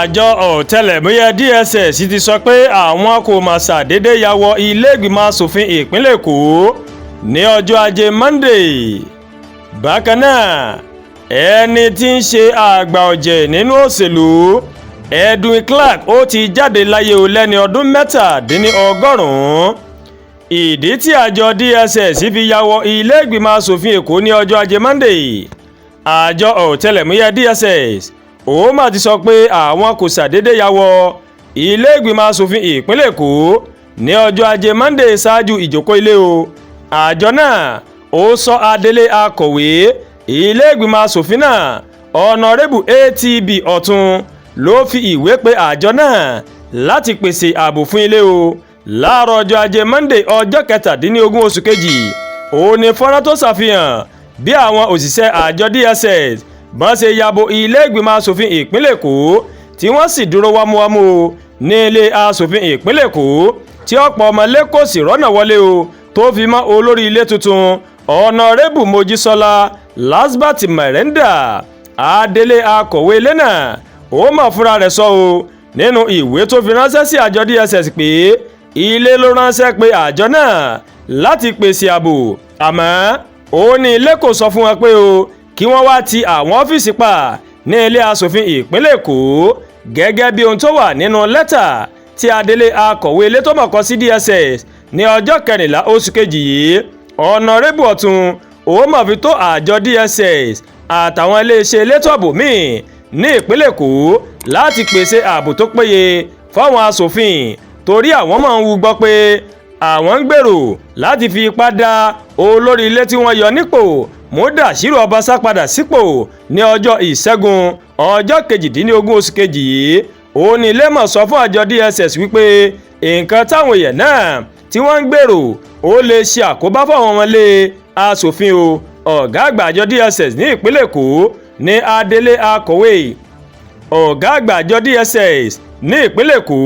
àjọ ọ̀tẹlẹ̀múyẹ́ DSS ti sọ pé àwọn kò mà ṣàdédé ya wọ ilé ìgbìmọ̀ asòfin ìpínlẹ̀ Èkó ní ọjọ́ ajé Monday. Bákan náà ẹni tí ń ṣe àgbà ọ̀jẹ̀ nínú òṣèlú Edwin Clark ó ti jáde láyé o lẹ́ni ọdún 87. Ìdí tí àjọ DSS fi ya wọ ilé ìgbìmọ̀ asòfin Èkó ní ọjọ́ ajé Monday, àjọ ọ̀tẹlẹ̀múyẹ́ DSS ó mà ti sọ pé àwọn kò ṣàdédé ya wọ ilé ìgbìmọ̀ asòfin ìpínlẹ̀ Èkó ní ọjọ́ ajé Monday ṣáájú ìjókòó ilé o. Àjọ náà ó sọ adelé akọ̀wé ilé ìgbìmọ̀ asòfin náà ọ̀nàrẹ́bù ATB Ọ̀tún ló fi ìwé pe àjọ náà láti pèsè ààbò fún ilé o. Láàárọ̀ ọjọ́ ajé Monday ọjọ́ 17 oṣù kejì òun ni fọ́nrán tó ṣàfihàn bí àwọn òṣìṣẹ́ àjọ DSS bọ́n ṣe yabo ilé ìgbìmọ̀ asòfin ìpínlẹ̀ Èkó tí wọ́n sì dúró wámúwámú ní ilé asòfin ìpínlẹ̀ Èkó tí ọ̀pọ̀ ọmọlé kò sì rọ́nà wọlé o, tó fi mọ́ olórí ilé tuntun ọ̀nàrẹ́bù Mojísọ́lá Lasbat Merenda. Adelé akọ̀wé ilé náà ó mọ̀ fúnra rẹ̀ sọ o nínú ìwé tó fi ránṣẹ́ sí àjọ DSS pé ilé ló ránṣẹ́ pé àjọ náà láti pèsè ààbò, àmọ́ ó ní ilé kò sọ fún wọn pé o kí wọ́n wá ti àwọn ọ́fíìsì pa ní ilé asòfin ìpínlẹ̀ Èkó gẹ́gẹ́ bí ohun tó wà nínú lẹ́tà tí adelé akọ̀wé ilé tó mọ̀ kọ sí DSS ní ọjọ́ 14 oṣù kejì yìí. ọ̀nàrẹ́bù Ọ̀tún ó mọ̀ fi tó àjọ DSS àtàwọn iléeṣẹ́ elétò ààbò míì ní ìpínlẹ̀ Èkó láti pèsè ààbò tó péye fáwọn asòfin, torí àwọn máa ń wú gbọ́ pé àwọn ń gbèrò láti fi ipá dá olórí ilé tí wọ́n yọ nípò Mudashiru Obasa padà sípò ní ọjọ́ Ìṣẹ́gun ọjọ́ 18 oṣù kejì yìí. Ó ní ilé mọ̀ sọ fún àjọ DSS wípé nǹkan táwọn èèyàn náà tí wọ́n ń gbèrò ó lè ṣe àkóbá fáwọn ọmọlé asòfin o. Ọ̀gá àgbà àjọ DSS ní ìpínlẹ̀ Èkó ní adelé akọ̀wé. Ọ̀gá àgbà àjọ DSS ní ìpínlẹ̀ Èkó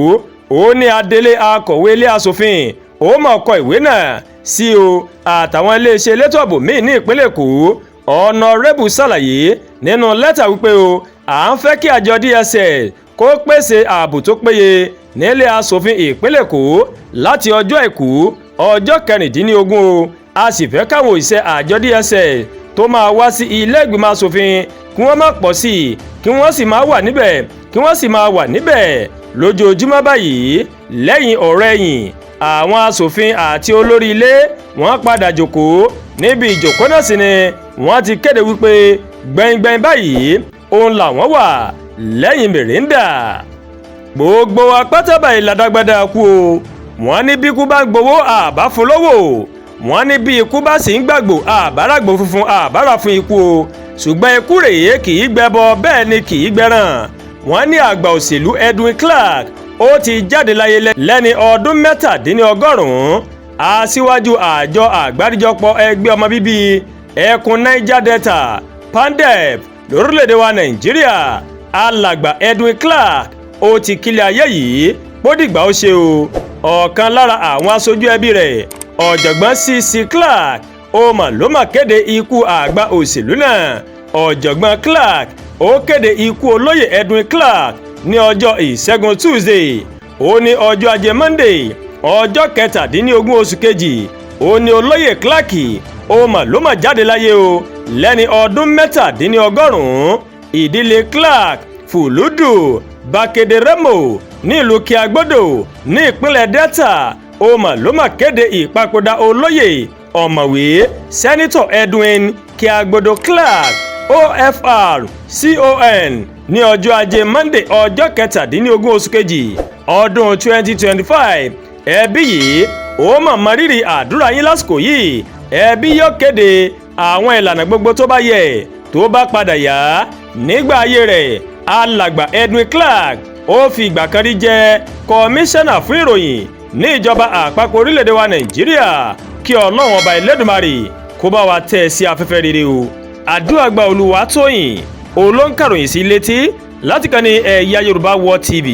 ó ní adelé akọ̀wé ilé asòfin ó mọ̀ kọ ìwé náà sí o àtàwọn iléeṣẹ́ elétò ààbò míì ní ìpínlẹ̀ Èkó. ọ̀nàrẹ́bù ṣàlàyé nínú lẹ́tà wípé o à ń fẹ́ kí àjọ DSS kó pèsè ààbò tó péye nílé asòfin ìpínlẹ̀ Èkó láti ọjọ́ Àìkú ọjọ́ 16 o. A sì fẹ́ káwọn òṣìṣẹ́ àjọ DSS tó máa wá sí ilé ìgbìmọ̀ asòfin kí wọ́n má pọ̀ sí i, kí wọ́n sì máa wà níbẹ̀ lójoojúmọ́ báyìí. Lẹ́yìn ọ̀rẹ́yìn àwọn asòfin àti olórí ilé wọ́n padà jókòó níbi ìjókòó náà sì ni wọ́n ti kéde wípé gbẹ̀ngbẹ̀ng báyìí òun làwọn wà lẹ́yìn Merenda. Gbogbo apátá ìlàdàgbàdà kú o. Wọ́n ní bí ikú bá ń gbowó àbá fún lówó, wọ́n ní bí ikú bá sì ń gbàgbó àbáràgbò funfun àbárà fún ikú o. Ṣùgbọ́n ikú rèé kì í gbẹbọ bẹ́ẹ̀ ni kì í gbẹran. Wọ́n ní àgbà òṣèlú Edwin Clark ó ti jáde láyé lẹ́ni ọdún 87. Aṣíwájú àjọ àgbáríjọpọ̀ ẹgbẹ́ ọmọ bíbí ẹkùn Niger Delta PANDEP lórílẹ̀‐èdè wa Nàìjíríà, alàgbà Edwin Clark ó ti kílẹ̀ ayé yìí pódìgbà ó ṣe o. Ọ̀kan lára àwọn aṣojú ẹbí rẹ̀ ọ̀jọ̀gbọ́n CC Clark ó mà ló mà kéde ikú àgbà òṣèlú náà. Ọ̀jọ̀gbọ́n Clark ó kéde ikú olóyè Edwin Clark ní ọjọ́ Ìṣẹ́gun Tuesday. Ó ní ọjọ́ ajé Monday ọjọ́ 17 oṣù kejì ó ní olóyè Clark ó mà ló mà jáde láyé o lẹ́ni ọdún 97. Ìdílé Clark Fùlùdù Bakédérèmó nílùú Kíagbódò ní ìpínlẹ̀ Delta ó mà ló mà kéde ìpapòdà olóyè ọ̀mọ̀wé sẹ́nitọ̀ Edwin Kíagbódò Clark OFR CON ní ọjọ́ ajé Monday ọjọ́ 17 oṣù kejì ọdún 2025. Ẹbí yìí ó mà mọrírì àdúrà yín lásìkò yìí. Ẹbí yóò kéde àwọn ìlànà gbogbo tó bá yẹ tó bá padà yá nígbà ayé rẹ̀. Alàgbà Edwin Clark ó fi ìgbà kan rí jẹ́ kọmíṣánná fún ìròyìn ní ìjọba àpapọ̀ orílẹ̀-èdè wa Nàìjíríà. Kí Ọlọ́run ọba Ẹlẹ́dùmarè kó bá wa tẹ̀ sí afẹ́fẹ́ rere o. Àdúràgbà Olúwatóyìn olóńkàròyìn sí létí láti kàn ní Ẹ̀yà Yorùbá World TV.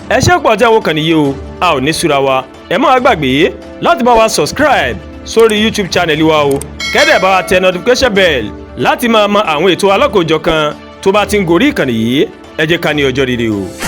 Ẹ ṣé pọ̀ tẹ́ wo kàn níyì o, a ò ní súra wa. Ẹ má gbàgbé láti bá wa subscribe sórí YouTube channel wa o. Kẹ́dẹ̀ bá wa tẹ notification bell láti máa mọ àwọn ètò alákòójọkan tó bá ti ń gorí ìkànnì yìí. Ẹ jẹ́ ká ní ọjọ́ rere o.